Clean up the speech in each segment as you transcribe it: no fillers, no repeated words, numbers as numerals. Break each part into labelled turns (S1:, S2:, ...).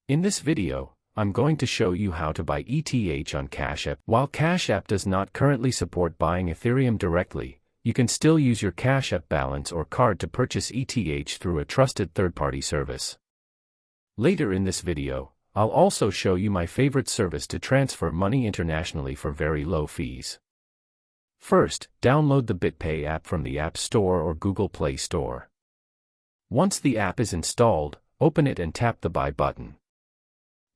S1: In this video, I'm going to show you how to buy ETH on Cash App. While Cash App does not currently support buying Ethereum directly, you can still use your Cash App balance or card to purchase ETH through a trusted third-party service. Later in this video, I'll also show you my favorite service to transfer money internationally for very low fees. First, download the BitPay app from the App Store or Google Play Store. Once the app is installed, open it and tap the Buy button.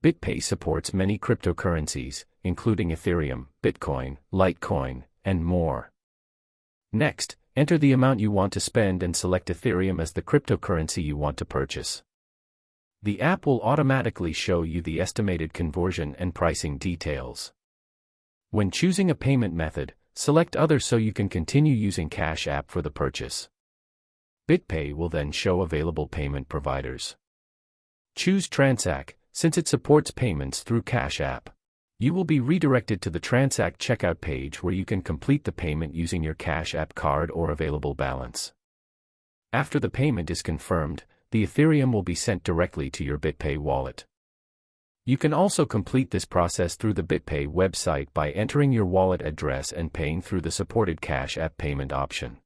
S1: BitPay supports many cryptocurrencies, including Ethereum, Bitcoin, Litecoin, and more. Next, enter the amount you want to spend and select Ethereum as the cryptocurrency you want to purchase. The app will automatically show you the estimated conversion and pricing details. When choosing a payment method, select Other so you can continue using Cash App for the purchase. BitPay will then show available payment providers. Choose Transact, since it supports payments through Cash App. You will be redirected to the Transact checkout page where you can complete the payment using your Cash App card or available balance. After the payment is confirmed, the Ethereum will be sent directly to your BitPay wallet. You can also complete this process through the BitPay website by entering your wallet address and paying through the supported Cash App payment option.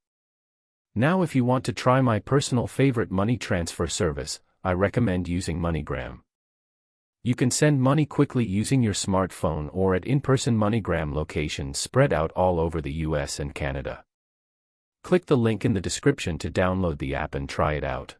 S1: Now if you want to try my personal favorite money transfer service, I recommend using MoneyGram. You can send money quickly using your smartphone or at in-person MoneyGram locations spread out all over the US and Canada. Click the link in the description to download the app and try it out.